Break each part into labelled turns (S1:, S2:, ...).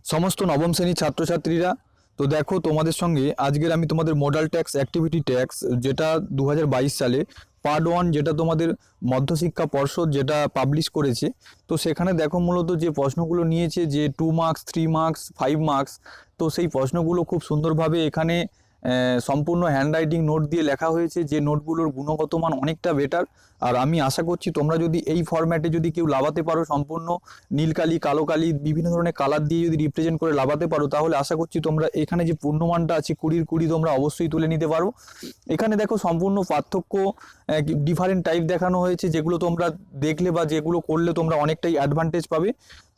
S1: সমস্ত নবম শ্রেণীর ছাত্রছাত্রীরা, তো দেখো তোমাদের সঙ্গে আজকের আমি তোমাদের মডাল ট্যাক্স অ্যাক্টিভিটি ট্যাক্স যেটা 2022 সালে পার্ট 1 যেটা তোমাদের মধ্যশিক্ষা পর্ষদ যেটা পাবলিশ করেছে, তো সেখানে দেখো মূলত যে প্রশ্নগুলো নিয়েছে যে 2 মার্কস 3 মার্কস 5 মার্কস, তো সেই প্রশ্নগুলো খুব সুন্দরভাবে এখানে সম্পূর্ণ হ্যান্ডরাইটিং নোট দিয়ে লেখা হয়েছে, যে নোটগুলোর গুণগত মান অনেকটা বেটার। আর আমি আশা করছি তোমরা যদি এই ফরম্যাটে যদি কেউ লাভাতে পারো, সম্পূর্ণ নীল কালি কালো কালি বিভিন্ন ধরনের কালার দিয়ে যদি রিপ্রেজেন্ট করে লাভাতে পারো, তাহলে আশা করছি তোমরা এখানে যে পূর্ণমানটা আছে 20 তোমরা অবশ্যই তুলে নিতে পারো। এখানে দেখো সম্পূর্ণ পার্থক্য ডিফারেন্ট টাইপ দেখানো হয়েছে, যেগুলো তোমরা দেখলে বা যেগুলো করলে তোমরা অনেকটাই অ্যাডভান্টেজ পাবে।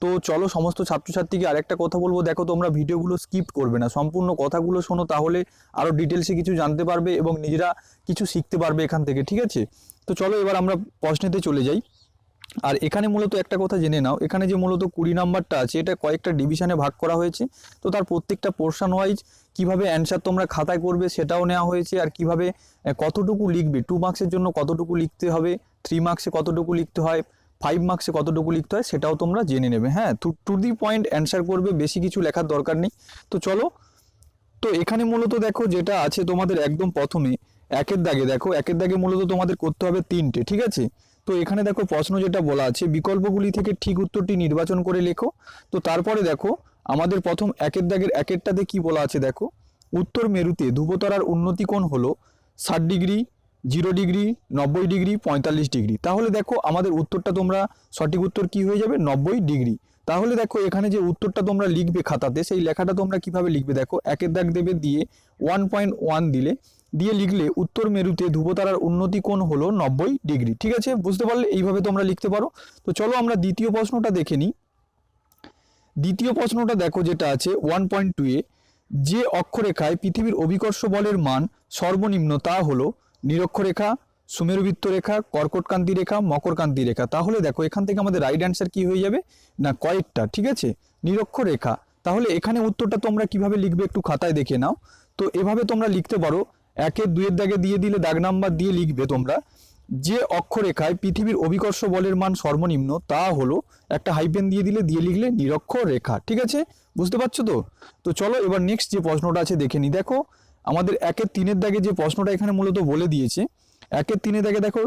S1: তো চলো সমস্ত ছাত্রছাত্রীকে আরেকটা কথা বলবো, দেখো তোমরা ভিডিওগুলো স্কিপ করবে না, সম্পূর্ণ কথাগুলো শোনো, তাহলে আরও ডিটেলসে কিছু জানতে পারবে এবং নিজেরা কিছু শিখতে পারবে এখান থেকে, ঠিক আছে? তো চলো এবার আমরা প্রশ্নেতে চলে যাই। আর এখানে মূলত একটা কথা জেনে নাও, এখানে যে মূলত 20 নাম্বারটা আছে এটা কয়েকটা ডিভিশনে ভাগ করা হয়েছে। তো তার প্রত্যেকটা পোর্শন ওয়াইজ কিভাবে অ্যান্সার তোমরা খাতায় করবে সেটাও নেওয়া হয়েছে, আর কিভাবে কতটুকু লিখবে, 2 মার্কসের জন্য কতটুকু লিখতে হবে, 3 মার্কসে কতটুকু লিখতে হয়, 5 মার্কসে কতটুকু লিখতে হয় সেটাও তোমরা জেনে নেবে। হ্যাঁ, টু দি পয়েন্ট অ্যান্সার করবে, বেশি কিছু লেখার দরকার নেই। তো চলো, তো এখানে মূলত দেখো যেটা আছে তোমাদের একদম প্রথমে একের দাগে, দেখো একের দাগে মূলত তোমাদের করতে হবে 3টে, ঠিক আছে? তো এখানে দেখো প্রশ্ন যেটা বলা আছে, বিকল্পগুলি থেকে ঠিক উত্তরটি নির্বাচন করে লেখো। তো তারপরে দেখো আমাদের প্রথম একের দাগের একেরটাতে কি বলা আছে, দেখো উত্তর মেরুতে ধ্রুবতারার উন্নতি কোণ হলো 60 ডিগ্রি, 0 ডিগ্রি, 90 ডিগ্রি, 45 ডিগ্রি। তাহলে দেখো আমাদের উত্তরটা তোমরা সঠিক উত্তর কি হয়ে যাবে, 90 ডিগ্রি। তাহলে দেখো এখানে যে উত্তরটা তোমরা লিখবে খাতাতে, সেই লেখাটা তোমরা কিভাবে লিখবে, দেখো একের দাগ দেবে দিয়ে 1.1 দিয়ে লিখলে উত্তর মেরুতে ধ্রুবতারার উন্নতি কোণ হলো 90 ডিগ্রি, ঠিক আছে? বুঝতে পারলে এইভাবে তোমরা লিখতে পারো। তো চলো আমরা দ্বিতীয় প্রশ্নটা দেখে নিই। দ্বিতীয় প্রশ্নটা দেখো যেটা আছে 1.2 যে অক্ষরেখায় পৃথিবীর অভিকর্ষ বলের মান সর্বনিম্ন তা হলো নিরক্ষরেখা, সুমেরুবৃত্ত রেখা, কর্কটক্রান্তি রেখা, মকরক্রান্তি রেখা। তাহলে দেখো এখান থেকে আমাদের রাইট অ্যান্সার কি হয়ে যাবে না, কয়েকটা, ঠিক আছে, নিরক্ষরেখা। তাহলে এখানে উত্তরটা তোমরা কিভাবে লিখবে একটু খাতায় দেখে নাও। তো এভাবে তোমরা লিখতে পারো, 1-এর 2-এর দাগে দিয়ে দিলে দাগ নাম্বার দিয়ে লিখবে তোমরা, যে অক্ষরেখায় পৃথিবীর অভিকর্ষ বলের মান সর্বনিম্ন তা হলো, একটা হাইপেন দিয়ে লিখলে নিরক্ষরেখা, ঠিক আছে? বুঝতে পারছো তো? তো চলো এবার নেক্সট যে প্রশ্নটা আছে দেখে নি। দেখো আমাদের 1-এর 3-এর দাগে যে প্রশ্নটা এখানে মূলত বলে দিয়েছে, 1-এর 3-এর দাগে দেখো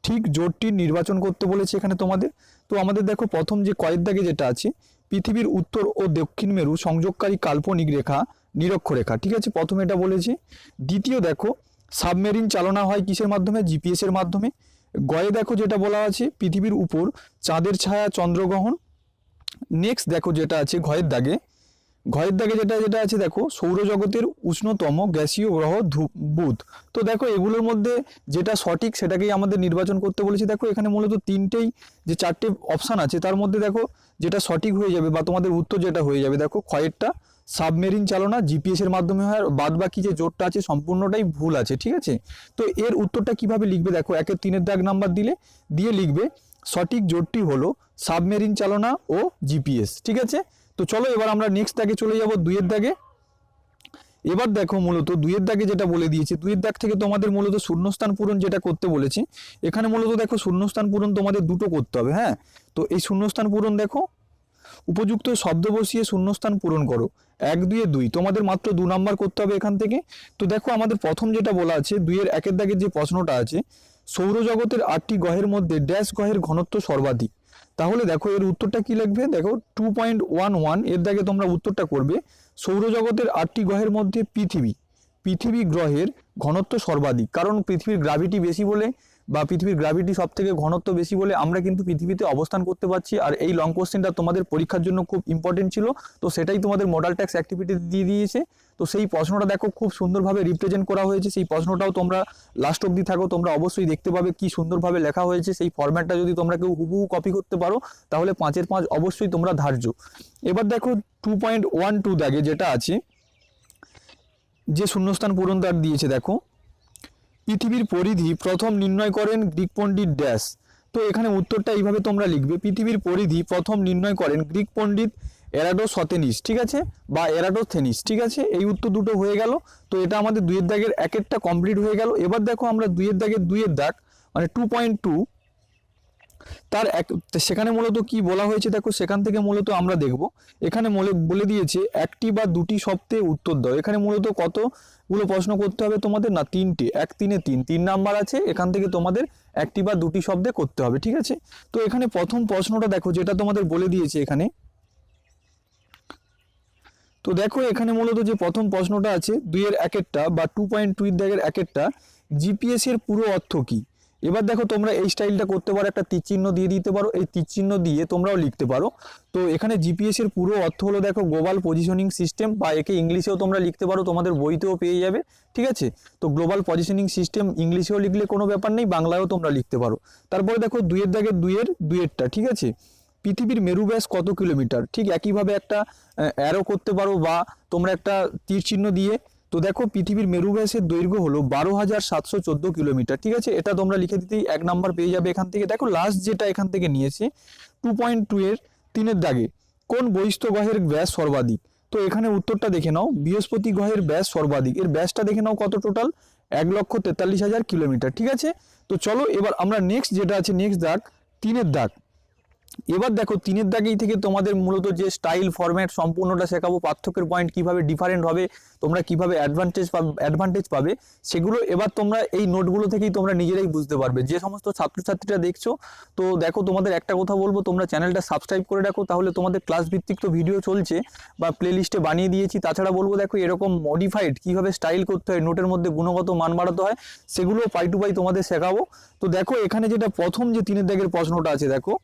S1: ঠিক জোটটি নির্বাচন করতে বলেছে এখানে তোমাদের। তো আমাদের দেখো প্রথম যে কয়ের দাগে যেটা আছে, পৃথিবীর উত্তর ও দক্ষিণ মেরু সংযোগকারী কাল্পনিক রেখা নিরক্ষরেখা, ঠিক আছে, প্রথমে এটা বলেছে। দ্বিতীয় দেখো সাবমেরিন চালনা হয় কিসের মাধ্যমে, জিপিএস এর মাধ্যমে। গয়ে দেখো যেটা বলা আছে, পৃথিবীর উপর চাঁদের ছায়া চন্দ্রগ্রহণ। নেক্সট দেখো যেটা আছে ঘয়ের দাগে যেটা আছে দেখো সৌরজগতের উষ্ণতম গ্যাসীয় গ্রহ বুধ। তো দেখো এগুলোর মধ্যে যেটা সঠিক সেটাকেই আমাদের নির্বাচন করতে বলেছি। দেখো এখানে মূলত তিনটেই যে 4টে অপশান আছে তার মধ্যে দেখো যেটা সঠিক হয়ে যাবে বা তোমাদের উত্তর যেটা হয়ে যাবে, দেখো ক্ষয়েরটা সাবমেরিন চালনা জিপিএস এর মাধ্যমে হয়, আর বাদ বাকি যে জোটটা আছে সম্পূর্ণটাই ভুল আছে, ঠিক আছে? তো এর উত্তরটা কিভাবে লিখবে, দেখো 1-এর 3-এর দাগ নাম্বার দিয়ে লিখবে সঠিক জোটটি হলো সাবমেরিন চালনা ও জিপিএস, ঠিক আছে? তো চলো এবার আমরা নেক্সট দাগে চলে যাব 2-এর দাগে। এবার দেখো মূলত 2-এর দাগে যেটা বলে দিয়েছে, 2-এর দাগ থেকে তোমাদের মূলত শূন্যস্থান পূরণ যেটা করতে বলেছে, এখানে মূলত দেখো শূন্যস্থান পূরণ তোমাদের দুটো করতে হবে। হ্যাঁ, তো এই শূন্যস্থান পূরণ দেখো উপযুক্ত শব্দ বসিয়ে শূন্যস্থান পূরণ করো। 1-2-এ 2 তোমাদের মাত্র 2 নাম্বার করতে হবে এখান থেকে। তো দেখো আমাদের প্রথম যেটা বলা আছে 2-এর 1-এর দাগের যে প্রশ্নটা আছে, সৌরজগতের 8টি গ্রহের মধ্যে ড্যাশ গ্রহের ঘনত্ব সর্বাধিক। তাহলে দেখো এর উত্তরটা কি লিখবে, দেখো 2.11 এর দাগে তোমরা উত্তরটা করবে সৌরজগতের 8টি গ্রহের মধ্যে পৃথিবী গ্রহের ঘনত্ব সর্বাধিক। কারণ পৃথিবীর গ্র্যাভিটি বেশি বলে বা পৃথিবীর গ্র্যাভিটি সব থেকে ঘনত্ব বেশি বলে আমরা কিন্তু পৃথিবীতে অবস্থান করতে পারছি। আর এই লং কোশ্চেনটা তোমাদের পরীক্ষার জন্য খুব ইম্পর্টেন্ট ছিল, তো সেটাই তোমাদের মডাল ট্যাক্স অ্যাক্টিভিটি দিয়ে দিয়েছে। তো সেই প্রশ্নটা দেখো খুব সুন্দরভাবে রিপ্রেজেন্ট করা হয়েছে, সেই প্রশ্নটাও তোমরা লাস্ট অবধি থাকো, তোমরা অবশ্যই দেখতে পাবে কি সুন্দরভাবে লেখা হয়েছে। সেই ফরম্যাটটা যদি তোমরা কেউ হুবহু কপি করতে পারো তাহলে 5-এর 5 অবশ্যই তোমরা ধার্য। এবার দেখো 2.12 দাগে যেটা আছে, যে শূন্যস্থান পূরণ দাগ দিয়েছে, দেখো পৃথিবীর পরিধি প্রথম নির্ণয় করেন গ্রিক পণ্ডিত ড্যাশ। তো এখানে উত্তরটা এইভাবে তোমরা লিখবে, পৃথিবীর পরিধি প্রথম নির্ণয় করেন গ্রিক পণ্ডিত এরাডোসথেনিস, ঠিক আছে, বা এরাডোথেনিস, ঠিক আছে। এই উত্তর দুটো হয়ে গেল। তো এটা আমাদের 2-এর দাগের 1-এরটা কমপ্লিট হয়ে গেল। এবার দেখো আমরা 2-এর দাগের 2-এর দাগ মানে 2.2 তার এক সেখানে মূলত কি বলা হয়েছে দেখো, সেখান থেকে মূলত আমরা দেখব এখানে বলে দিয়েছে একটি বা দুটি শব্দে উত্তর দাও। এখানে মূলত কতগুলো প্রশ্ন করতে হবে তোমাদের, না তিনটে, 1 3 3 নাম্বার আছে, এখান থেকে তোমাদের একটি বা দুটি শব্দে করতে হবে, ঠিক আছে। তো এখানে প্রথম প্রশ্নটা দেখো যেটা তোমাদের বলে দিয়েছে এখানে। তো দেখো এখানে মূলত যে প্রথম প্রশ্নটা আছে 2 এর 1-এরটা বা 2.2 এর দাগের 1-এরটা, জিপিএস এর পুরো অর্থ কি। এবার দেখো তোমরা এই স্টাইলটা করতে পারো, একটা তীর চিহ্ন দিয়ে দিতে পারো, এই তীর চিহ্ন দিয়ে তোমরাও লিখতে পারো। তো এখানে জিপিএস এর পুরো অর্থ হলো দেখো গ্লোবাল পজিশনিং সিস্টেম, বা একে ইংলিশেও তোমরা লিখতে পারো, তোমাদের বইতেও পেয়ে যাবে, ঠিক আছে। তো গ্লোবাল পজিশনিং সিস্টেম ইংলিশেও লিখলে কোনো ব্যাপার নেই, বাংলায়ও তোমরা লিখতে পারো। তারপরে দেখো 2 এর দাগের 2-এরটা, ঠিক আছে, পৃথিবীর মেরু ব্যাস কত কিলোমিটার, ঠিক একইভাবে একটা অ্যারো করতে পারো বা তোমরা একটা তীর চিহ্ন দিয়ে। তো দেখো পৃথিবীর মেরু ব্যাসের দৈর্ঘ্য হলো 12,714 কিলোমিটার, ঠিক আছে, এটা তোমরা লিখে দিতেই 1 নাম্বার পেয়ে যাবে এখান থেকে। দেখো লাস্ট যেটা এখান থেকে নিয়েছে 2.2 এর 3-এর দাগে, কোন বহিস্থ গ্রহের ব্যাস সর্বাধিক। তো এখানে উত্তরটা দেখে নাও, বৃহস্পতি গ্রহের ব্যাস সর্বাধিক, এর ব্যাসটা দেখে নাও কত, টোটাল 1,43,000 কিলোমিটার, ঠিক আছে। তো চলো এবার আমরা নেক্সট যেটা আছে, নেক্সট দাগ 3-এর দাগ। এবার দেখো 3-এর দাগেই থেকে তোমাদের মূলত যে স্টাইল ফরম্যাট সম্পূর্ণটা শেখাবো, পার্থক্যের পয়েন্ট কিভাবে ডিফারেন্ট হবে, তোমরা কিভাবে অ্যাডভান্টেজ পাবে, সেগুলো এবার তোমরা এই নোটগুলো থেকেই তোমরা নিজেরাই বুঝতে পারবে। যে সমস্ত ছাত্রছাত্রীরা দেখছো, তো দেখো তোমাদের একটা কথা বলবো, তোমরা চ্যানেলটা সাবস্ক্রাইব করে রাখো, তাহলে তোমাদের ক্লাস ভিত্তিক তো ভিডিও চলছে বা প্লেলিস্টে বানিয়ে দিয়েছি। তাছাড়া বলবো দেখো এরকম মডিফাইড কিভাবে স্টাইল করতে হয়, নোটের মধ্যে গুণগত মান বাড়াতে হয়, সেগুলো পাই টু পাই তোমাদের শেখাবো। তো দেখো এখানে যেটা প্রথম যে 3-এর দাগের প্রশ্নটা আছে, দেখো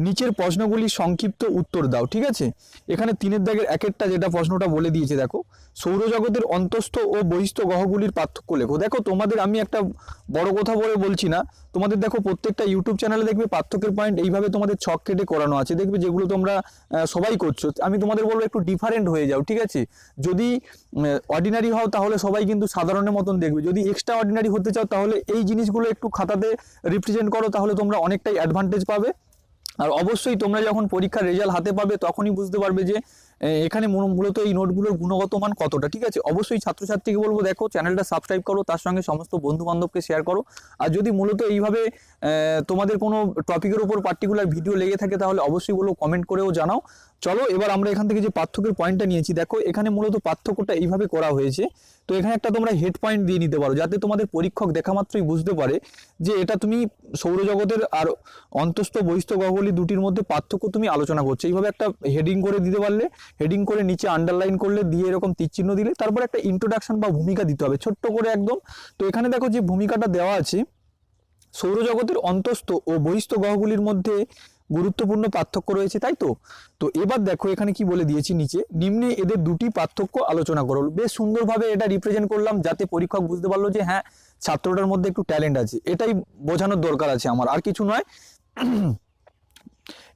S1: নিচের প্রশ্নগুলির সংক্ষিপ্ত উত্তর দাও, ঠিক আছে। এখানে 3-এর দাগের 1-এরটা যেটা প্রশ্নটা বলে দিয়েছে, দেখো সৌরজগতের অন্তস্থ ও বহিস্থ গ্রহগুলির পার্থক্য লেখো। দেখো তোমাদের আমি একটা বড় কথা বলে বলছি না, তোমাদের দেখো প্রত্যেকটা ইউটিউব চ্যানেলে দেখবে পার্থক্যের পয়েন্ট এইভাবে তোমাদের ছক কেটে করানো আছে, দেখবে যেগুলো তোমরা সবাই করছো। আমি তোমাদের বলবো একটু ডিফারেন্ট হয়ে যাও, ঠিক আছে। যদি অর্ডিনারি হও তাহলে সবাই কিন্তু সাধারণের মতন দেখবে, যদি এক্সট্রা অর্ডিনারি হতে চাও তাহলে এই জিনিসগুলো একটু খাতাতে রিপ্রেজেন্ট করো, তাহলে তোমরা অনেকটাই অ্যাডভান্টেজ পাবে। আর অবশ্যই তোমরা যখন পরীক্ষার রেজাল্ট হাতে পাবে তখনই বুঝতে পারবে যে এখানে মূলত এই নোটগুলোর গুণগত মান কতটা, ঠিক আছে। অবশ্যই ছাত্রছাত্রীকে বলবো দেখো চ্যানেলটা সাবস্ক্রাইব করো, তার সঙ্গে সমস্ত বন্ধু বান্ধবকে শেয়ার করো। আর যদি মূলত এইভাবে তোমাদের কোনো টপিকের উপর পার্টিকুলার ভিডিও লেগে থাকে তাহলে অবশ্যই বলো, কমেন্ট করেও জানাও। চলো এবার আমরা এখান থেকে যে পার্থক্যের পয়েন্টটা নিয়েছি, দেখো এখানে মূলত পার্থক্যটা এইভাবে করা হয়েছে। তো এখানে একটা তোমরা হেড পয়েন্ট দিয়ে নিতে পারো, যাতে তোমাদের পরীক্ষক দেখা মাত্রই বুঝতে পারে যে এটা তুমি সৌরজগতের আর অন্তস্থ বহিস্থ গ্রহগুলি দুটির মধ্যে পার্থক্য তুমি আলোচনা করছো। এইভাবে একটা হেডিং করে দিতে পারলে, হেডিং করে নিচে আন্ডারলাইন করলে, দিয়ে এরকম তীরচিহ্ন দিলে, তারপর একটা ইন্ট্রোডাকশন বা ভূমিকা দিতে হবে ছোট্ট করে একদম। তো এখানে দেখো যে ভূমিকাটা দেওয়া আছে, সৌরজগতের অন্তস্থ ও বহিস্থ গ্রহগুলির মধ্যে গুরুত্বপূর্ণ পার্থক্য রয়েছে, তাই তো। তো এবার দেখো এখানে কি বলে দিয়েছি, নিচে নিম্নে এদের দুটি পার্থক্য আলোচনা করো। বেশ সুন্দরভাবে এটা রিপ্রেজেন্ট করলাম, যাতে পরীক্ষক বুঝতে পারলো যে হ্যাঁ ছাত্রটার মধ্যে একটু ট্যালেন্ট আছে, এটাই বোঝানোর দরকার আছে আমার, আর কিছু নয়।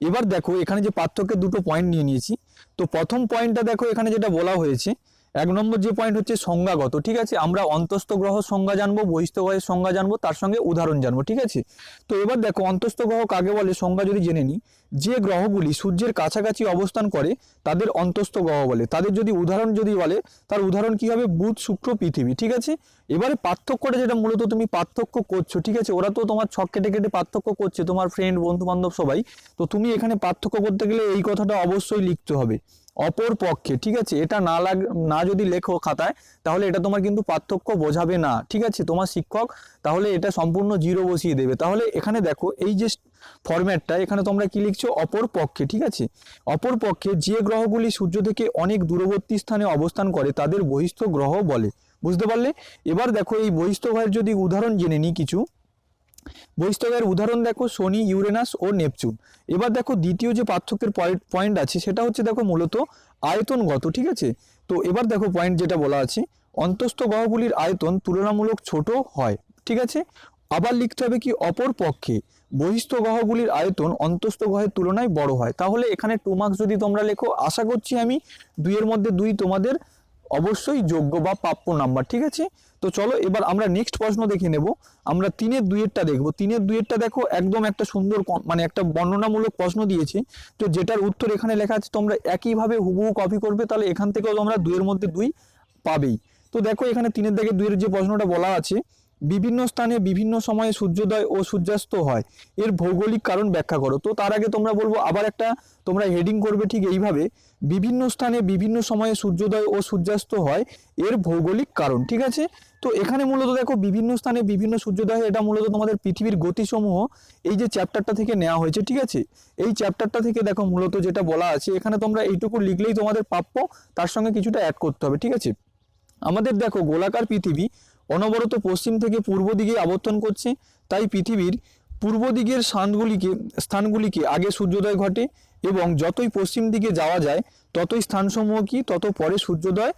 S1: এবার দেখো এখানে যে পার্থক্যের দুটো পয়েন্ট নিয়ে নিয়েছি। তো প্রথম পয়েন্টটা দেখো এখানে যেটা বলা হয়েছে, 1 নম্বর যে পয়েন্ট হচ্ছে সংজ্ঞাগত, ঠিক আছে। আমরা অন্তস্থ গ্রহ সংজ্ঞা জানবো, বহিস্থ গ্রহের সংজ্ঞা জানবো, তার সঙ্গে উদাহরণ জানবো, ঠিক আছে। তো এবার দেখো অন্তস্থ গ্রহ কাকে বলে, সংজ্ঞা যদি জেনে নিই, যে গ্রহগুলি সূর্যের কাছাকাছি অবস্থান করে তাদের অন্তস্থ গ্রহ বলে। তাদের যদি উদাহরণ যদি বলে, তার উদাহরণ কি হবে, বুধ শুক্র পৃথিবী, ঠিক আছে। এবারে পার্থক্যটা যেটা মূলত তুমি পার্থক্য করছো, ঠিক আছে, ওরা তো তোমার ছক কেটে কেটে পার্থক্য করছে, তোমার ফ্রেন্ড বন্ধু বান্ধব সবাই। তো তুমি এখানে পার্থক্য করতে গেলে এই কথাটা অবশ্যই লিখতে হবে, অপর পক্ষে, ঠিক আছে। এটা না যদি লেখো খাতায়, তাহলে এটা তোমার কিন্তু পার্থক্য বোঝাবে না, ঠিক আছে, তোমার শিক্ষক তাহলে এটা সম্পূর্ণ 0 বসিয়ে দেবে। তাহলে এখানে দেখো এই যে ফরম্যাটটা, এখানে তোমরা কি লিখছো, অপর পক্ষে, ঠিক আছে। অপর পক্ষে যে গ্রহগুলি সূর্য থেকে অনেক দূরবর্তী স্থানে অবস্থান করে তাদের বহিস্থ গ্রহ বলে, বুঝতে পারলে। এবার দেখো এই বহিস্থ গ্রহের যদি উদাহরণ জেনে নিই কিছু, বহিস্থ গ্রহের উদাহরণ দেখো শনি, ইউরেনাস ও নেপচুন। এবার দেখো দ্বিতীয় যে পার্থক্যের পয়েন্ট আছে সেটা হচ্ছে দেখো মূলত আয়তনগত, ঠিক আছে। তো এবার দেখো পয়েন্ট যেটা বলা আছে, অন্তস্থ গ্রহগুলির আয়তন তুলনামূলক ছোট হয়, ঠিক আছে। আবার লিখতে হবে কি, অপর পক্ষে বহিস্থ গ্রহগুলির আয়তন অন্তস্থ গ্রহের তুলনায় বড় হয়। তাহলে এখানে 2 মার্কস যদি তোমরা লেখো, আশা করছি আমি 2 এর মধ্যে 2 তোমাদের অবশ্যই যোগ্য বা প্রাপ্য নাম্বার, ঠিক আছে। তো চলো এবার আমরা নেক্সট প্রশ্ন দেখে নেব। আমরা 3-এর 2-এরটা দেখবো। 3-এর 2-এরটা দেখো একদম একটা সুন্দর মানে একটা বর্ণনামূলক প্রশ্ন দিয়েছে, তো যেটার উত্তর এখানে লেখা আছে, তোমরা একইভাবে হুবহু কপি করবে, তাহলে এখান থেকেও তোমরা 2 এর মধ্যে 2 পাবেই। তো দেখো এখানে 3-এর দাগে 2 এর যে প্রশ্নটা বলা আছে, বিভিন্ন স্থানে বিভিন্ন সময়ে সূর্যোদয় ও সূর্যাস্ত হয়, এর ভৌগোলিক কারণ ব্যাখ্যা করো। তো তার আগে তোমরা বলবো আবার একটা তোমরা হেডিং করবে ঠিক এইভাবে, বিভিন্ন স্থানে বিভিন্ন সময়ে সূর্যোদয় ও সূর্যাস্ত হয়, এর ভৌগোলিক কারণ। ঠিক আছে, তো এখানে মূলত দেখো বিভিন্ন স্থানে বিভিন্ন সূর্যোদয়, এটা মূলত তোমাদের পৃথিবীর গতিসমূহ এই যে চ্যাপ্টারটা থেকে নেওয়া হয়েছে। ঠিক আছে, এই চ্যাপ্টারটা থেকে দেখো মূলত যেটা বলা আছে এখানে তোমরা এইটুকু লিখলেই তোমাদের প্রাপ্য, তার সঙ্গে কিছুটা অ্যাড করতে হবে। ঠিক আছে, আমাদের দেখো গোলাকার পৃথিবী অনবরত পশ্চিম থেকে পূর্ব দিকে আবর্তন করছে, তাই পৃথিবীর পূর্ব দিকের স্থানগুলিকে আগে সূর্যোদয় ঘটে এবং যতই পশ্চিম দিকে যাওয়া যায় ততই স্থানসমূহ কি তত পরে সূর্যোদয়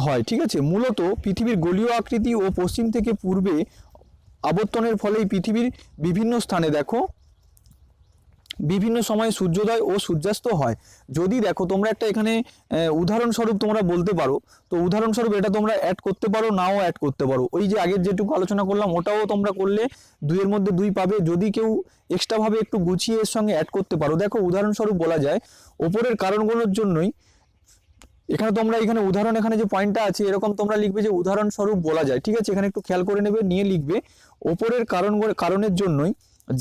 S1: হয়। ঠিক আছে, মূলত পৃথিবীর গোলীয় আকৃতি ও পশ্চিম থেকে পূর্বে আবর্তনের ফলেই পৃথিবীর বিভিন্ন স্থানে দেখো বিভিন্ন সময়ে সূর্যোদয় ও সূর্যাস্ত হয়। যদি দেখো তোমরা একটা এখানে উদাহরণস্বরূপ তোমরা বলতে পারো, তো উদাহরণস্বরূপ এটা তোমরা অ্যাড করতে পারো, নাও অ্যাড করতে পারো। ওই যে আগের যেটুকু আলোচনা করলাম ওটাও তোমরা করলে 2 এর মধ্যে 2 পাবে, যদি কেউ এক্সট্রাভাবে একটু গুছিয়ে এর সঙ্গে অ্যাড করতে পারো। দেখো উদাহরণস্বরূপ বলা যায় ওপরের কারণগুলোর জন্যই, এখানে তোমরা এখানে উদাহরণ, এখানে যে পয়েন্টটা আছে এরকম তোমরা লিখবে যে উদাহরণস্বরূপ বলা যায়। ঠিক আছে, এখানে একটু খেয়াল করে নেবে, নিয়ে লিখবে ওপরের কারণের জন্যই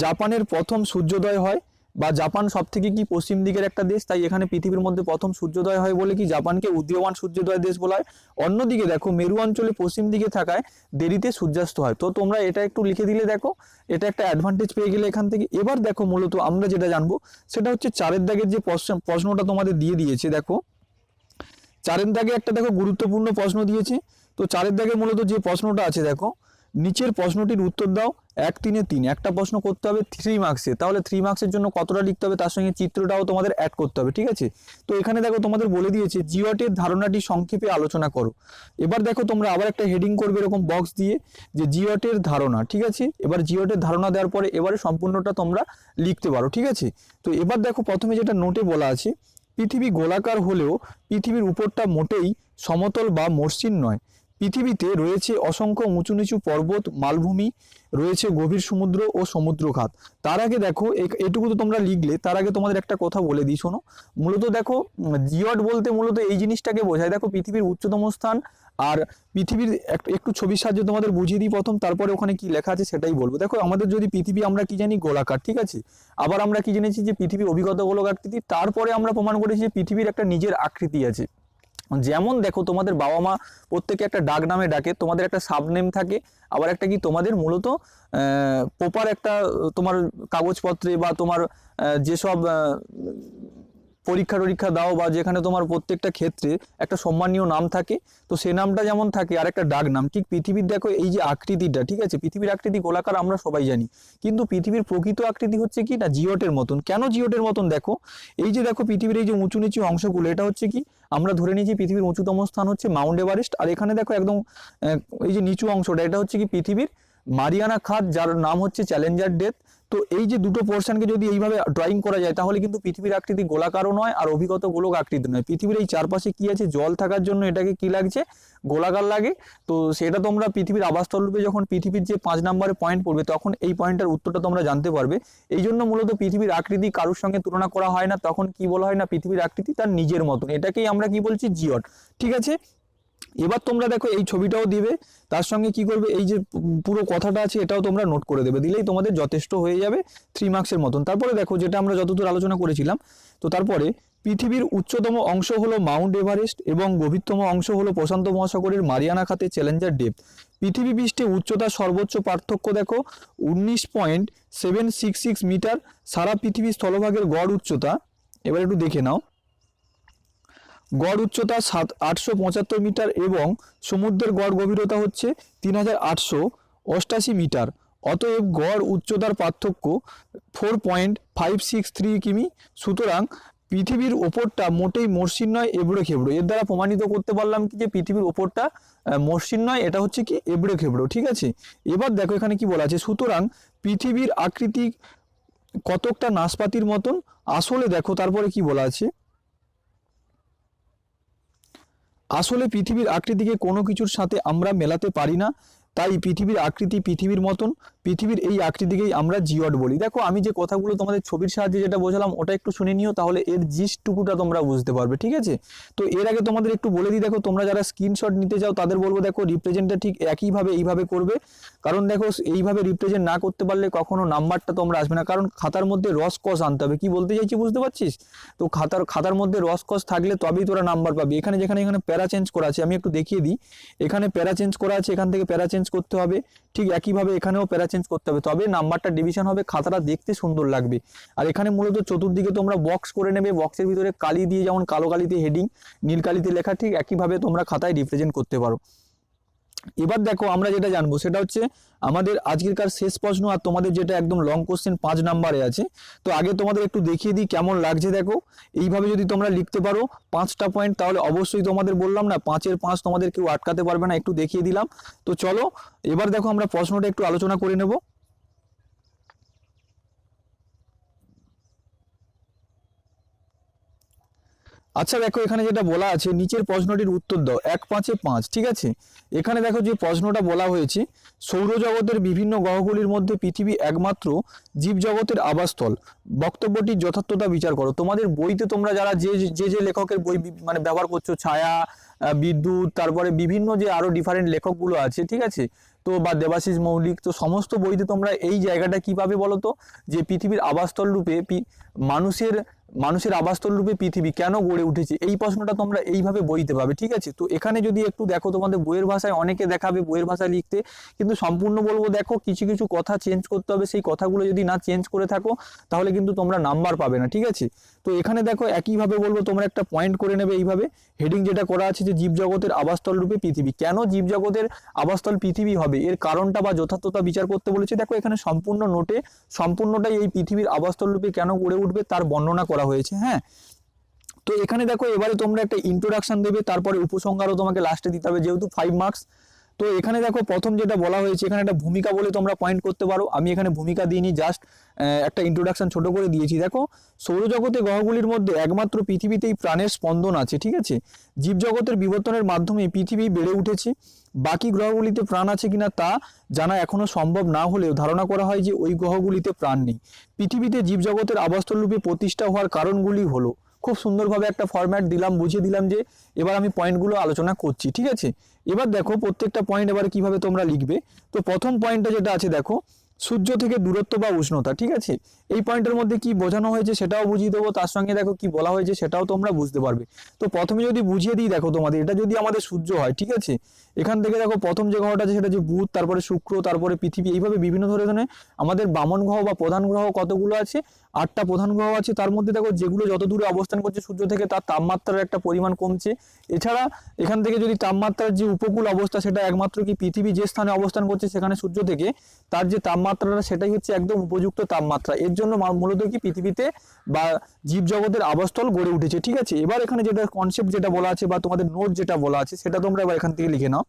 S1: জাপানের প্রথম সূর্যোদয় হয়, বা জাপান সব থেকে কি পশ্চিম দিকের একটা দেশ, তাই এখানে পৃথিবীর মধ্যে প্রথম সূর্যোদয় হয় বলে কি জাপানকে উদীয়মান সূর্যোদয় দেশ বলা হয়। অন্যদিকে দেখো মেরু অঞ্চলে পশ্চিম দিকে থাকায় দেরিতে সূর্যাস্ত হয়। তো তোমরা এটা একটু লিখে দিলে দেখো এটা একটা অ্যাডভান্টেজ পেয়ে গেলে এখান থেকে। এবার দেখো মূলত আমরা যেটা জানবো সেটা হচ্ছে 4 দাগের যে প্রশ্নটা তোমাদের দিয়ে দিয়েছে। দেখো 4 দাগে একটা দেখো গুরুত্বপূর্ণ প্রশ্ন দিয়েছে। তো 4 দাগে মূলত যে প্রশ্নটা আছে দেখো, নিচের প্রশ্নটির উত্তর দাও 1 3 3। একটা প্রশ্ন করতে হবে 3 মার্কসে, তাহলে 3 মার্কসের জন্য কতটা লিখতে হবে, তার সঙ্গে চিত্রটাও তোমাদের অ্যাড করতে হবে। ঠিক আছে, তো এখানে দেখো তোমাদের বলে দিয়েছে জিওটের ধারণাটি সংক্ষেপে আলোচনা করো। এবার দেখো তোমরা আবার একটা হেডিং করবে এরকম বক্স দিয়ে যে জিওটের ধারণা। ঠিক আছে, এবার জিওটের ধারণা দেওয়ার পরে এবারে সম্পূর্ণটা তোমরা লিখতে পারো। ঠিক আছে, তো এবার দেখো প্রথমে যেটা নোটে বলা আছে, পৃথিবী গোলাকার হলেও পৃথিবীর উপরটা মোটেই সমতল বা মসৃণ নয়। পৃথিবীতে রয়েছে অসংখ্য উঁচু নিচু পর্বত, মালভূমি, রয়েছে গভীর সমুদ্র ও সমুদ্রখাত। তার আগে দেখো এটুকু তো তোমরা লিখলে, তার আগে তোমাদের একটা কথা বলে দিই শোনো। মূলত দেখো জিওট বলতে মূলত এই জিনিসটাকে বোঝায়। দেখো পৃথিবীর উচ্চতম স্থান, আর পৃথিবীর একটু ছবির সাহায্যে তোমাদের বুঝিয়ে দিই প্রথম, তারপরে ওখানে কি লেখা আছে সেটাই বলবো। দেখো আমাদের যদি পৃথিবী আমরা কি জানি গোলাকার, ঠিক আছে, আবার আমরা কি জেনেছি যে পৃথিবী অভিগত গোলক আকৃতি, তারপরে আমরা প্রমাণ করেছি যে পৃথিবীর একটা নিজের আকৃতি আছে। যেমন দেখো তোমাদের বাবা মা প্রত্যেকে একটা ডাক নামে ডাকে, তোমাদের একটা সাব নেম থাকে, আবার একটা কি তোমাদের মূলত প্রপার একটা তোমার কাগজপত্রে বা তোমার যেসব পরীক্ষা দাও বা যেখানে তোমার প্রত্যেকটা ক্ষেত্রে একটা সম্মানীয় নাম থাকে, তো সেই নামটা যেমন থাকে আর একটা ডাক নাম। ঠিক পৃথিবীর দেখো এই যে আকৃতিটা, ঠিক আছে, পৃথিবীর আকৃতি গোলাকার আমরা সবাই জানি, কিন্তু পৃথিবীর প্রকৃত আকৃতি হচ্ছে কি না জিওটের মতন। কেন জিওটের মতন? দেখো এই যে দেখো পৃথিবীর এই যে উঁচু নিচু অংশগুলো, এটা হচ্ছে কি আমরা ধরে নিয়েছি পৃথিবীর উঁচুতম স্থান হচ্ছে মাউন্ট এভারেস্ট, আর এখানে দেখো একদম এই যে নিচু অংশটা এটা হচ্ছে কি পৃথিবীর মারিয়ানা খাত, যার নাম হচ্ছে চ্যালেঞ্জার ডেপ। তো এই যে দুটো পোর্শনকে যদি এইভাবে ড্রয়িং করা যায় তাহলে কিন্তু পৃথিবীর আকৃতি গোলাকারও নয় আর অভিগত গোলক আকৃতি নয়। পৃথিবীর এই চারপাশে কি আছে, জল থাকার জন্য এটাকে কি লাগছে, গোলাকার লাগে। তো সেটা তোমরা পৃথিবীর আবাসস্থল রূপে যখন পৃথিবীর যে 5 নম্বরে পয়েন্ট পড়বে তখন এই পয়েন্টের উত্তরটা তোমরা জানতে পারবে। এই জন্য মূলত পৃথিবীর আকৃতি কারোর সঙ্গে তুলনা করা হয় না, তখন কি বলা হয় না পৃথিবীর আকৃতি তার নিজের মতন, এটাকেই আমরা কি বলছি জিওট। ঠিক আছে, এবার তোমরা দেখো এই ছবিটাও দিবে, তার সঙ্গে কি করবে এই যে পুরো কথাটা আছে এটাও তোমরা নোট করে দেবে, দিলেই তোমাদের যথেষ্ট হয়ে যাবে 3 মার্কসের মতন। তারপরে দেখো যেটা আমরা যতদূর আলোচনা করেছিলাম, তো তারপরে পৃথিবীর উচ্চতম অংশ হলো মাউন্ট এভারেস্ট এবং গভীরতম অংশ হলো প্রশান্ত মহাসাগরের মারিয়ানা খাতে চ্যালেঞ্জার ডেপ। পৃথিবী পৃষ্ঠে উচ্চতার সর্বোচ্চ পার্থক্য দেখো 19.766 মিটার। সারা পৃথিবীর স্থলভাগের গড় উচ্চতা এবার একটু দেখে নাও, গড় উচ্চতা 875 মিটার এবং সমুদ্রের গড় গভীরতা হচ্ছে 3888 মিটার। অতএব গড় উচ্চতার পার্থক্য 4.563 কিমি। সুতরাং পৃথিবীর ওপরটা মোটেই মসৃণ নয়, এবড়ো খেবড়ো। এর দ্বারা প্রমাণিত করতে পারলাম কি যে পৃথিবীর ওপরটা মসৃণ নয়, এটা হচ্ছে কি এবড়ো খেবড়ো। ঠিক আছে, এবার দেখো এখানে কি বলা আছে, সুতরাং পৃথিবীর আকৃতি কতকটা নাশপাতির মতন। আসলে দেখো তারপরে কি বলা আছে, আসলে পৃথিবীর আকৃতিকে কোনো কিছুর সাথে আমরা মেলাতে পারি না। তাই পৃথিবীর আকৃতি পৃথিবীর মতন, পৃথিবীর এই আকৃতিকেই আমরা জিওড বলি। দেখো আমি যে কথাগুলো তোমাদের ছবির সাহায্যে যেটা বোঝালাম ওটা একটু শুনে নিও, তাহলে এর জিস্টটুকুটা তোমরা বুঝতে পারবে, ঠিক আছে। তো এর আগে তোমাদের একটু বলে দিই, দেখো তোমরা যারা স্ক্রিনশট নিতে চাও তাদের বলবো দেখো রিপ্রেজেন্টটা ঠিক একইভাবে এইভাবে করবে, কারণ দেখো এইভাবে রিপ্রেজেন্ট না করতে পারলে কখনো নাম্বারটা তোমরা আসবে না, কারণ খাতার মধ্যে রস কস আনতে হবে। কি বলতে চাইছি বুঝতে পারছিস? তো খাতার মধ্যে রস কস থাকলে তবেই তোরা নাম্বার পাবি। এখানে এখানে প্যারা চেঞ্জ করা আছে, আমি একটু দেখিয়ে দিই। এখানে প্যারা চেঞ্জ করা আছে, এখান থেকে প্যারা চেঞ্জ করতে হবে, ঠিক একইভাবে এখানেও প্যারা চেঞ্জ করতে হবে, তবে নাম্বারটা ডিভিশন হবে, খাতাটা দেখতে সুন্দর লাগবে। আর এখানে মূলত চতুর্দিকে তোমরা বক্স করে নেবে, বক্সের ভিতরে কালি দিয়ে, যেমন কালো কালিতে হেডিং, নীল কালিতে লেখা, ঠিক একইভাবে তোমরা খাতায় রিপ্রেজেন্ট করতে পারো। এবার দেখো আমরা যেটা জানবো সেটা হচ্ছে আমাদের আজকেরকার শেষ প্রশ্ন, আর তোমাদের যেটা একদম লং কোশ্চেন 5 নম্বরে আছে। তো আগে তোমাদের একটু দেখিয়ে দিই কেমন লাগছে। দেখো এইভাবে যদি তোমরা লিখতে পারো 5টা পয়েন্ট, তাহলে অবশ্যই তোমাদের বললাম না 5-এর 5 তোমাদের কেউ আটকাতে পারবে না, একটু দেখিয়ে দিলাম। তো চলো এবার দেখো আমরা প্রশ্নটা একটু আলোচনা করে নেব। আচ্ছা দেখো এখানে যেটা বলা আছে, নিচের প্রশ্নটির উত্তর দাও, 1-5-এ 5, ঠিক আছে। এখানে দেখো যে প্রশ্নটা বলা হয়েছে, সৌরজগতের বিভিন্ন গ্রহগুলির মধ্যে পৃথিবী একমাত্র জীবজগতের আবাসস্থল, বক্তব্যটির যথার্থতা বিচার করো। তোমাদের বইতে তোমরা যারা যে লেখকের বই মানে ব্যবহার করছো, ছায়া, বিদ্যুৎ, তারপরে বিভিন্ন যে আরো ডিফারেন্ট লেখকগুলো আছে, ঠিক আছে, তো বা দেবাশিস মৌলিক, তো সমস্ত বইতে তোমরা এই জায়গাটা কি পাবে বলো তো, যে পৃথিবীর আবাসস্থল রূপে মানুষের আবাসস্থল রূপে পৃথিবী কেন গড়ে উঠেছে, এই প্রশ্নটা তোমরা এইভাবে বইতে পাবে, ঠিক আছে। তো এখানে যদি একটু দেখো তোমাদের বইয়ের ভাষায় অনেকে দেখাবে বইয়ের ভাষায় লিখতে, কিন্তু সম্পূর্ণ বলবো দেখো কিছু কিছু কথা চেঞ্জ করতে হবে, সেই কথাগুলো যদি না চেঞ্জ করে থাকো তাহলে কিন্তু তোমরা নাম্বার পাবে না, ঠিক আছে। তো এখানে দেখো একইভাবে বলবো, তোমরা একটা পয়েন্ট করে নেবে এইভাবে, হেডিং যেটা করা আছে যে জীবজগতের আবাসস্থল রূপে পৃথিবী, কেন জীবজগতের আবাসস্থল পৃথিবী হবে এর কারণটা বা যথার্থতা বিচার করতে বলেছে। দেখো এখানে সম্পূর্ণ নোটে সম্পূর্ণটাই এই পৃথিবীর আবাসস্থল রূপে কেন গড়ে উঠবে তার বর্ণনা করা হয়েছে, হ্যাঁ। তো এখানে দেখো এবারে তোমরা একটা ইন্ট্রোডাকশন দেবে, তারপরে উপসংহারও তোমাকে লাস্টে দিতে হবে, যেহেতু 5 মার্কস। তো এখানে দেখো প্রথম যেটা বলা হয়েছে, এখানে একটা ভূমিকা বলে তোমরা পয়েন্ট করতে পারো, আমি এখানে ভূমিকা দিইনি, জাস্ট একটা ইন্ট্রোডাকশন ছোট করে দিয়েছি। দেখো সৌরজগতে গ্রহগুলির মধ্যে একমাত্র পৃথিবীতেই প্রাণের স্পন্দন আছে, ঠিক আছে। জীবজগতের বিবর্তনের মাধ্যমে পৃথিবী বেড়ে উঠেছে, বাকি গ্রহগুলিতে প্রাণ আছে কিনা তা জানা এখনো সম্ভব না হলেও ধারণা করা হয় যে ওই গ্রহগুলিতে প্রাণ নেই। পৃথিবীতে জীবজগতের আবাসস্থল রূপে প্রতিষ্ঠা হওয়ার কারণগুলি হলো, খুব সুন্দরভাবে একটা ফরম্যাট দিলাম, বুঝিয়ে দিলাম যে এবার আমি পয়েন্টগুলো আলোচনা করছি, ঠিক আছে। এবার দেখো প্রত্যেকটা পয়েন্ট এবারে কিভাবে তোমরা লিখবে। তো প্রথম পয়েন্টটা যেটা আছে দেখো, সূর্য থেকে দূরত্ব বা উষ্ণতা, ঠিক আছে। এই পয়েন্টের মধ্যে কি বোঝানো হয়েছে সেটাও বুঝিয়ে দেবো, তার সঙ্গে দেখো কি বলা হয়েছে সেটাও তোমরা বুঝতে পারবে। তো প্রথমে যদি বুঝিয়ে দিই, দেখো তোমাদের এটা যদি আমাদের সূর্য হয়, ঠিক আছে, এখান থেকে দেখো প্রথম যে গ্রহটা আছে সেটা যে বুধ, তারপরে শুক্র, তারপরে পৃথিবী, এইভাবে বিভিন্ন ধরনের আমাদের বামন গ্রহ বা প্রধান গ্রহ কতগুলো আছে, 8টা প্রধান গ্রহ আছে। তার মধ্যে দেখো যেগুলো যত দূরে অবস্থান করছে সূর্য থেকে তার তাপমাত্রার একটা পরিমাণ কমছে। এছাড়া এখান থেকে যদি তাপমাত্রার যে উপকূল অবস্থা সেটা একমাত্র কি পৃথিবী যে স্থানে অবস্থান করছে সেখানে সূর্য থেকে তার যে তাপমাত্রাটা সেটাই হচ্ছে একদম উপযুক্ত তাপমাত্রা, এর জন্য মূলত কি পৃথিবীতে বা জীবজগতের আবাসস্থল গড়ে উঠেছে, ঠিক আছে। এবার এখানে যেটা কনসেপ্ট যেটা বলা আছে বা তোমাদের নোট যেটা বলা আছে সেটা তোমরা এবার এখান থেকে লিখে নাও।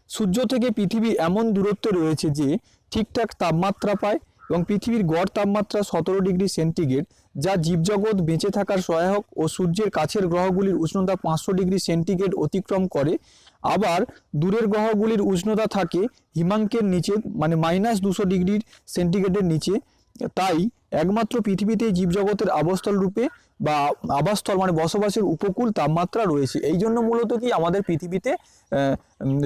S1: সূর্য থেকে পৃথিবী এমন দূরত্বে রয়েছে যে ঠিকঠাক তাপমাত্রা পায় এবং পৃথিবীর গড় তাপমাত্রা 17 ডিগ্রি সেন্টিগ্রেড, যা জীবজগৎ বেঁচে থাকার সহায়ক, ও সূর্যের কাছের গ্রহগুলির উষ্ণতা 500 ডিগ্রি সেন্টিগ্রেড অতিক্রম করে। আবার দূরের গ্রহগুলির উষ্ণতা থাকে হিমাঙ্কের নিচে, মানে -200 ডিগ্রি সেন্টিগ্রেডের নিচে। তাই একমাত্র পৃথিবীতে জীবজগতের আবাসস্থল রূপে বা আবাসস্থল মানে বসবাসের উপকূল তাপমাত্রা রয়েছে, এই জন্য মূলত কি আমাদের পৃথিবীতে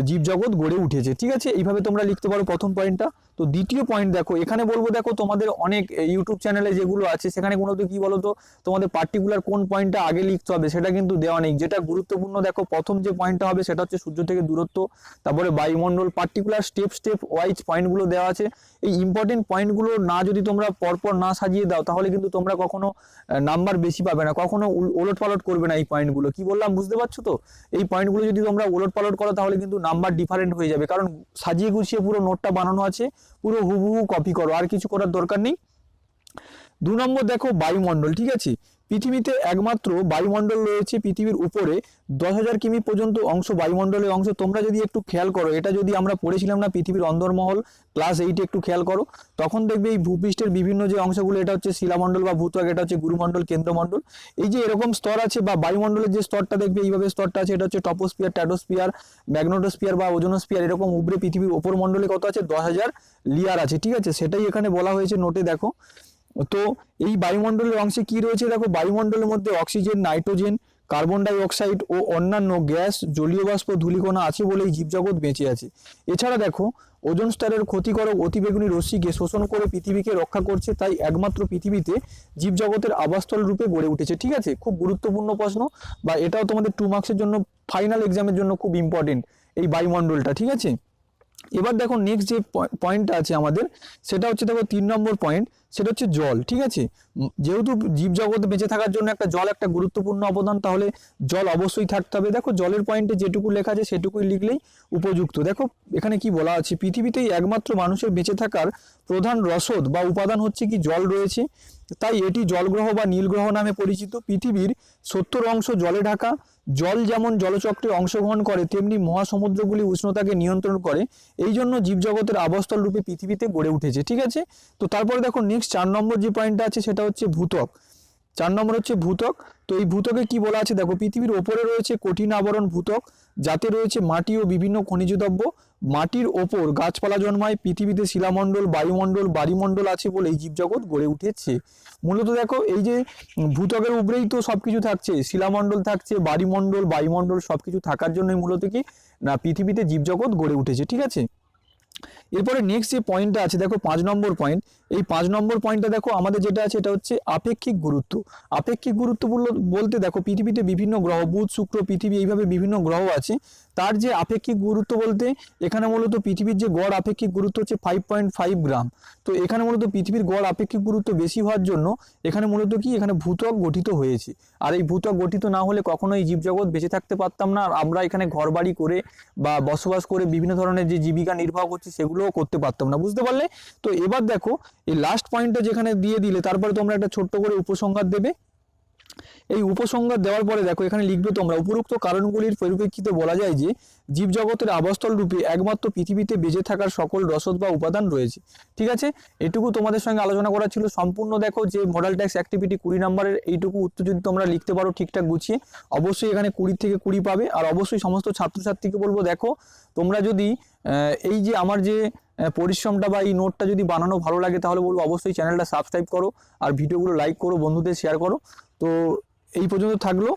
S1: জীবজগৎ গড়ে উঠেছে, ঠিক আছে। এইভাবে তোমরা লিখতে পারো প্রথম পয়েন্টটা। তো দ্বিতীয় পয়েন্ট দেখো, এখানে বলবো দেখো তোমাদের অনেক ইউটিউব চ্যানেলে যেগুলো আছে সেখানে কোনো তো কি বলতো তোমাদের পার্টিকুলার কোন পয়েন্টটা আগে লিখতে হবে সেটা কিন্তু দেওয়া নেই। যেটা গুরুত্বপূর্ণ দেখো প্রথম যে পয়েন্টটা হবে সেটা হচ্ছে সূর্য থেকে দূরত্ব, তারপরে বায়ুমণ্ডল, পার্টিকুলার স্টেপ ওয়াইজ পয়েন্টগুলো দেওয়া আছে। এই ইম্পর্টেন্ট পয়েন্টগুলো না যদি তোমরা পরপর না সাজিয়ে দাও তাহলে কিন্তু তোমরা কখনো নাম্বার বেশি পাবে না, কখনো ওলট পালট করবে না এই পয়েন্টগুলো, কি বললাম বুঝতে পারছো তো। এই পয়েন্টগুলো যদি তোমরা ওলট পালট করো তাহলে কিন্তু নাম্বার ডিফারেন্ট হয়ে যাবে, কারণ সাজিয়ে গুছিয়ে পুরো নোটটা বানানো আছে, পুরো হুবহু কপি করো, আর কিছু করার দরকার নেই। 2 নম্বর দেখো বায়ুমণ্ডল, ঠিক আছে। পৃথিবীতে একমাত্র বায়ুমণ্ডল রয়েছে পৃথিবীর উপরে 10,000 কিমি পর্যন্ত অংশ বায়ুমণ্ডলের অংশ। তোমরা যদি একটু খেয়াল করো, এটা যদি আমরা পড়েছিলাম না পৃথিবীর অন্দরমহল ক্লাস 8-এ, একটু খেয়াল করো, তখন দেখবে এই ভূপৃষ্ঠের বিভিন্ন যে অংশগুলো, এটা হচ্ছে শিলামণ্ডল বা ভূত্বক, এটা হচ্ছে গুরুমণ্ডল, কেন্দ্রমণ্ডল। এই যে এরকম স্তর আছে বা বায়ুমণ্ডলের যে স্তরটা দেখবে এইভাবে স্তরটা আছে, এটা হচ্ছে টপোস্ফিয়ার, ট্র্যাটোস্ফিয়ার, ম্যাগনেটোস্ফিয়ার বা ওজোনোস্ফিয়ার। এরকম উপরে পৃথিবীর ওপর মণ্ডলে কত আছে? 10,000 লেয়ার আছে, ঠিক আছে? সেটাই এখানে বলা হয়েছে নোটে, দেখো। তো এই বায়ুমণ্ডলের অংশে কি রয়েছে দেখো, বায়ুমণ্ডলের মধ্যে oxygen, nitrogen, carbon die oxide ও অন্যান্য গ্যাস, জলীয় বাষ্প, ধূলিকণা আছে বলেই জীবজগৎ বেঁচে আছে। এছাড়া দেখো, ওজোন স্তরের ক্ষতিকারক অতিবেগুনি রশ্মিকে শোষণ করে পৃথিবীকে রক্ষা করছে, তাই একমাত্র পৃথিবীতে জীবজগতের আবাসস্থল রূপে গড়ে উঠেছে, ঠিক আছে? খুব গুরুত্বপূর্ণ প্রশ্ন, বা এটাও তোমাদের 2 মার্কসের জন্য, ফাইনাল এক্সামের জন্য খুব ইম্পর্টেন্ট এই বায়ুমণ্ডলটা, ঠিক আছে? এবার দেখো নেক্সট যে পয়েন্টটা আছে আমাদের, সেটা হচ্ছে দেখো 3 নম্বর পয়েন্ট, সেটা হচ্ছে জল, ঠিক আছে? যেহেতু জীবজগতে বেঁচে থাকার জন্য একটা জল একটা গুরুত্বপূর্ণ অবদান, তাহলে জল অবশ্যই থাকতে হবে। দেখো জলের পয়েন্টে যেটুকু লেখা আছে সেটুকুই লিখলেই উপযুক্ত। দেখো এখানে কি বলা আছে, পৃথিবীতেই একমাত্র মানুষের বেঁচে থাকার প্রধান রসদ বা উপাদান হচ্ছে কি জল রয়েছে, তাই এটি জলগ্রহ বা নীলগ্রহ নামে পরিচিত। পৃথিবীর 70 অংশ জলে ঢাকা। জল যেমন জলচক্রে অংশগ্রহণ করে, তেমনি মহাসমুদ্রগুলি উষ্ণতাকে নিয়ন্ত্রণ করে। এই জন্য জীবজগতের আবাসস্থল রূপে পৃথিবীতে গড়ে উঠেছে, ঠিক আছে? তো তারপরে দেখো নেক্সট 4 নম্বর যে পয়েন্টটা আছে সেটা হচ্ছে ভূত্বক। 4 নম্বর হচ্ছে ভূত্বক। তো এই ভূত্বকে কি বলা আছে দেখো, পৃথিবীর ওপরে রয়েছে কঠিন আবরণ ভূত্বক, যাতে রয়েছে মাটি ও বিভিন্ন খনিজ দ্রব্য। মাটির ওপর গাছপালা জন্মায়। পৃথিবীতে শিলামণ্ডল, বায়ুমণ্ডল, বায়ুমণ্ডল আছে বলেই জীবজগৎ গড়ে উঠেছে। মূলত দেখো এই যে ভূত্বকের উপরেই তো সবকিছু থাকছে, শিলামণ্ডল থাকছে, বায়ুমণ্ডল, বায়ুমণ্ডল সবকিছু থাকার জন্যই মূলত কি না পৃথিবীতে জীবজগৎ গড়ে উঠেছে, ঠিক আছে? এরপরে নেক্সট যে পয়েন্টটা আছে দেখো 5 নম্বর পয়েন্ট। এই 5 নম্বর পয়েন্টটা দেখো আমাদের যেটা আছে এটা হচ্ছে আপেক্ষিক গুরুত্ব। আপেক্ষিক গুরুত্ব বলতে দেখো পৃথিবীতে বিভিন্ন গ্রহ, বুধ, শুক্র, পৃথিবী, এইভাবে বিভিন্ন গ্রহ আছে। তার যে আপেক্ষিক গুরুত্ব বলতে এখানে মূলত পৃথিবীর যে গড় আপেক্ষিক গুরুত্ব হচ্ছে 5.5 গ্রাম। তো এখানে মূলত পৃথিবীর গড় আপেক্ষিক গুরুত্ব বেশি হওয়ার জন্য এখানে মূলত কি এখানে ভূত্বক গঠিত হয়েছে। আর এই ভূত্বক গঠিত না হলে কখনোই জীবজগৎ বেঁচে থাকতে পারতাম না। আর আমরা এখানে ঘরবাড়ি করে বা বসবাস করে বিভিন্ন ধরনের যে জীবিকা নির্বাহ করছি সেগুলোও করতে পারতাম না, বুঝতে পারলে? তো এবার দেখো এই লাস্ট পয়েন্টটা যেখানে দিয়ে দিলে তারপরে তোমরা একটা ছোট্ট করে উপসংহার দেবে। এই উপসংহার দেওয়ার পরে দেখো এখানে লিখবে তোমরা, উপরোক্ত কারণগুলির পরিপ্রেক্ষিতে বলা যায় যে জীবজগতের আবাসস্থল রূপে একমাত্র পৃথিবীতে বেঁচে থাকার সকল রসদ বা উপাদান রয়েছে, ঠিক আছে? এটুকু তোমাদের সঙ্গে আলোচনা করা ছিল। সম্পূর্ণ দেখো যে মডেল ট্যাক্স অ্যাক্টিভিটি 20 নম্বরের এইটুকু উত্তর যদি তোমরা লিখতে পারো ঠিকঠাক গুছিয়ে, অবশ্যই এখানে 20 থেকে 20 পাবে। আর অবশ্যই সমস্ত ছাত্রছাত্রীকে বলবো, দেখো তোমরা যদি এই যে আমার যে পরিশ্রমটা বা এই নোটটা যদি বানানো ভালো লাগে তাহলে বলবো অবশ্যই চ্যানেলটা সাবস্ক্রাইব করো আর ভিডিওগুলো লাইক করো, বন্ধুদের শেয়ার করো। তো এই পর্যন্ত থাকলো।